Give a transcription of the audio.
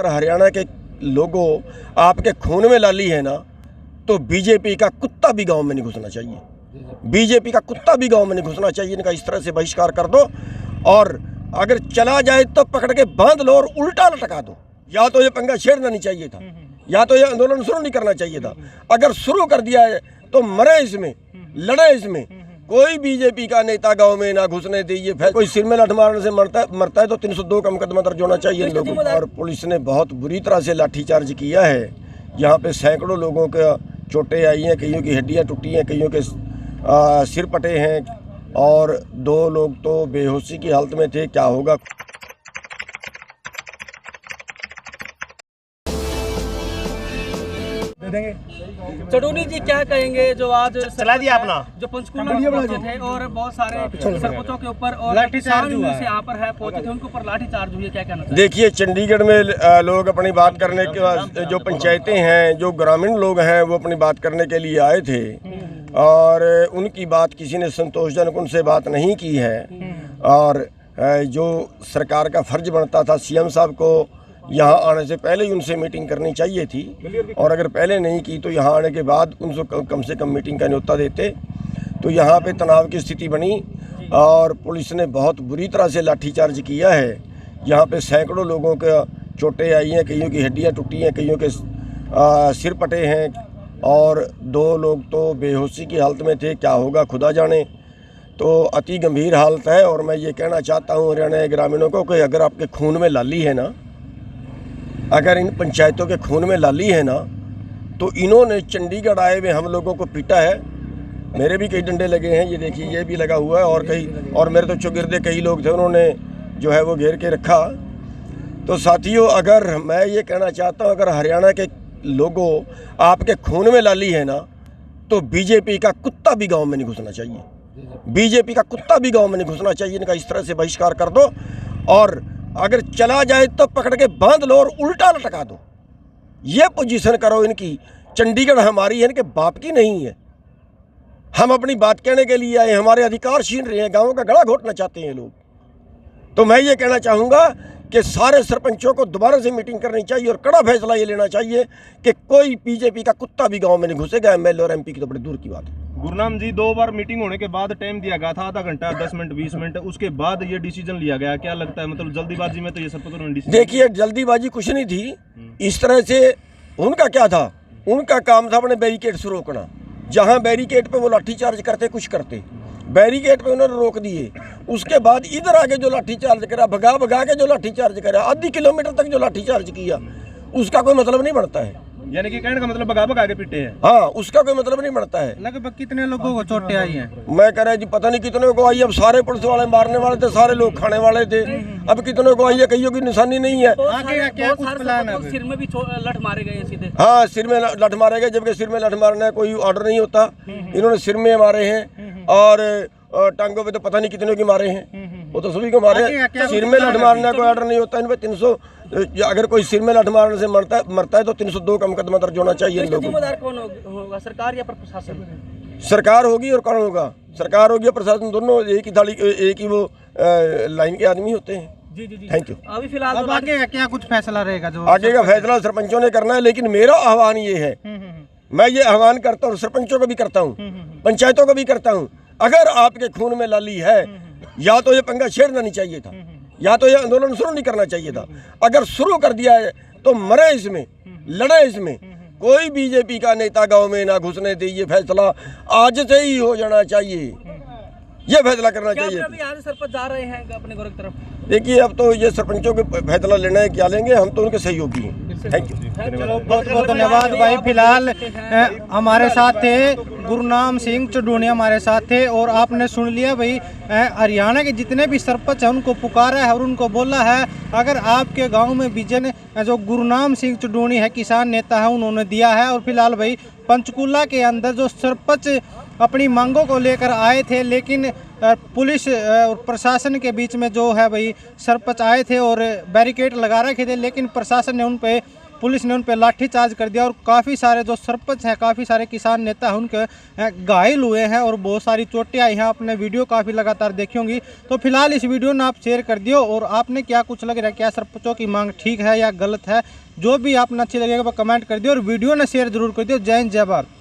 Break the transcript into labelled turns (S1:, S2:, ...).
S1: अगर हरियाणा के लोगों आपके खून में लाली है ना, तो बीजेपी का कुत्ता भी गांव में नहीं घुसना चाहिए। बीजेपी का कुत्ता भी गांव में नहीं घुसना चाहिए। इनका इस तरह से बहिष्कार कर दो, और अगर चला जाए तो पकड़ के बांध लो और उल्टा लटका दो। या तो ये पंगा छेड़ना नहीं चाहिए था, या तो ये आंदोलन शुरू नहीं करना चाहिए था। अगर शुरू कर दिया है तो मरे इसमें, लड़े इसमें। कोई बीजेपी का नेता गांव में ना घुसने दीजिए। कोई सिर में लठ मारने से मरता है तो 302 का मुकदमा दर्ज होना चाहिए इन लोगों को। और पुलिस ने बहुत बुरी तरह से लाठीचार्ज किया है। यहाँ पे सैकड़ों लोगों का चोटें आई हैं, कईयों की हड्डियाँ टूटी हैं, कईयों के सिर पटे हैं, और 2 लोग तो बेहोशी की हालत में थे। क्या होगा?
S2: चडोनी जी क्या कहेंगे, जो आज
S3: चला दिया अपना,
S2: जो पंचकूला में पहुंचे थे और बहुत सारे सरपंचों के ऊपर और लाठीचार्ज हुआ है, यहाँ पर है पहुंचे थे, उनके ऊपर लाठीचार्ज हुई है, क्या कहना चाहिए?
S1: देखिए, चंडीगढ़ में लोग अपनी बात करने के, जो पंचायतें हैं, जो ग्रामीण लोग हैं, वो अपनी बात करने के लिए आए थे, और उनकी बात किसी ने संतोषजनक उनसे बात नहीं की है। और जो सरकार का फर्ज बनता था, सीएम साहब को यहाँ आने से पहले ही उनसे मीटिंग करनी चाहिए थी, और अगर पहले नहीं की तो यहाँ आने के बाद उनसे कम से कम मीटिंग का न्योता देते। तो यहाँ पे तनाव की स्थिति बनी, और पुलिस ने बहुत बुरी तरह से लाठीचार्ज किया है। यहाँ पे सैकड़ों लोगों का चोटें आई हैं, कईयों की हड्डियाँ टूटी हैं, कईयों के सिर पटे हैं, और 2 लोग तो बेहोशी की हालत में थे। क्या होगा खुदा जाने। तो अति गंभीर हालत है। और मैं ये कहना चाहता हूँ हरियाणा के ग्रामीणों को कि अगर आपके खून में लाली है ना, अगर इन पंचायतों के खून में लाली है ना, तो इन्होंने चंडीगढ़ आए हुए हम लोगों को पीटा है। मेरे भी कई डंडे लगे हैं, ये देखिए, ये भी लगा हुआ है, और और मेरे तो चौगिरदे कई लोग थे, उन्होंने जो है वो घेर के रखा। तो साथियों, अगर मैं ये कहना चाहता हूँ, अगर हरियाणा के लोगों आपके खून में लाली है ना, तो बीजेपी का कुत्ता भी गाँव में नहीं घुसना चाहिए। बीजेपी का कुत्ता भी गाँव में नहीं घुसना चाहिए। इनका इस तरह से बहिष्कार कर दो, और अगर चला जाए तो पकड़ के बांध लो और उल्टा लटका दो। ये पोजीशन करो इनकी। चंडीगढ़ हमारी है, इनके बाप की नहीं है। हम अपनी बात कहने के लिए आए, हमारे अधिकार छीन रहे हैं, गाँवों का गला घोटना चाहते हैं लोग। तो मैं ये कहना चाहूँगा कि सारे सरपंचों को दोबारा से मीटिंग करनी चाहिए, और कड़ा फैसला ये लेना चाहिए कि कोई बीजेपी का कुत्ता भी गाँव में नहीं घुसेगा। एमएलए और एमपी की तो बड़ी दूर की बात है।
S3: गुरनाम जी, 2 बार मीटिंग होने के बाद टाइम दिया गया था, आधा घंटा, 10 मिनट, 20 मिनट, उसके बाद ये डिसीजन लिया गया। क्या लगता है, मतलब जल्दीबाजी में तो ये सरपंचों ने डिसीजन?
S1: देखिए, जल्दीबाजी कुछ नहीं थी। इस तरह से उनका क्या था, उनका काम था अपने बैरिकेड से रोकना। जहां बैरिकेड पे वो लाठीचार्ज करते, कुछ करते, बैरिकेड पे उन्होंने रोक दिए। उसके बाद इधर आगे जो लाठीचार्ज करा, भगा भगा के जो लाठीचार्ज करा, आधी किलोमीटर तक जो लाठीचार्ज किया, उसका कोई मतलब नहीं बनता है।
S3: यानी कि कहने का मतलब भगा भगा के पीटे हैं।
S1: हाँ, उसका कोई मतलब नहीं बनता है।
S2: लगभग कितने लोगों को चोटें आई हैं?
S1: मैं कह रहा जी, पता नहीं कितने को आई। अब सारे पुलिस वाले मारने वाले थे, सारे लोग खाने वाले थे। अब कितने को आई है, कईयों की निशानी नहीं है।
S2: सिर में भी लठ मारे गए सीधे।
S1: हाँ, सिर में लठ मारे गए, जबकि सिर में लठ मारने कोई ऑर्डर नहीं होता। इन्होंने सिर में मारे हैं, और टांगों पे तो पता नहीं कितने की मारे हैं। वो तो सभी को मारे हैं। सिर में लठ मारने कोई ऑर्डर नहीं होता। इन पे 300, अगर कोई सिर में लठ मारने से मरता है तो 302 का मुकदमा दर्ज होना चाहिए इन लोगों को।
S2: जिम्मेदार कौन होगा, सरकार या प्रशासन?
S1: सरकार होगी, और कौन होगा? सरकार होगी और प्रशासन, दोनों एक ही थाली, एक ही वो लाइन के आदमी होते हैं।
S2: जी जी जी,
S1: थैंक यू।
S2: अभी फिलहाल अब आगे क्या कुछ फैसला रहेगा? जो
S1: आगे का फैसला सरपंचों ने करना है, लेकिन मेरा आह्वान ये है, मैं ये आह्वान करता हूँ, सरपंचों को भी करता हूँ, पंचायतों को भी करता हूँ, अगर आपके खून में लाली है, या तो ये पंगा छेड़ना नहीं चाहिए था, या तो ये आंदोलन शुरू नहीं करना चाहिए था। अगर शुरू कर दिया है तो मरे इसमें, लड़े इसमें। कोई बीजेपी का नेता गांव में ना घुसने दे। ये फैसला आज से ही हो जाना चाहिए। ये फैसला करना चाहिए।
S2: अभी आज सरपंच जा रहे हैं अपने घर की तरफ?
S1: देखिए, अब तो ये सरपंचों के फैसला लेना है, क्या लेंगे, हम तो उनके सहयोगी हैं। Thank you.
S4: चलो, बहुत बहुत धन्यवाद भाई। फिलहाल हमारे साथ थे गुरनाम सिंह चडोनी हमारे साथ थे, और आपने सुन लिया भाई, हरियाणा के जितने भी सरपंच हैं उनको पुकारा है और उनको बोला है, अगर आपके गांव में विजन जो गुरनाम सिंह चडोनी है, किसान नेता है, उन्होंने दिया है। और फिलहाल भाई पंचकूला के अंदर जो सरपंच अपनी मांगों को लेकर आए थे, लेकिन पुलिस और प्रशासन के बीच में जो है भाई सरपंच आए थे और बैरिकेड लगा रखे थे, लेकिन प्रशासन ने उन पे पुलिस ने उन पर लाठीचार्ज कर दिया और काफ़ी सारे जो सरपंच हैं, काफ़ी सारे किसान नेता हैं, उनके घायल हुए हैं और बहुत सारी चोटें आई हैं। आपने वीडियो काफ़ी लगातार देखी होंगी। तो फिलहाल इस वीडियो ने आप शेयर कर दियो और आपने क्या कुछ लग रहा है, क्या सरपंचों की मांग ठीक है या गलत है, जो भी आपने अच्छी लगेगा वो कमेंट कर दियो और वीडियो ने शेयर जरूर कर दियो। जय हिंद, जय भारत।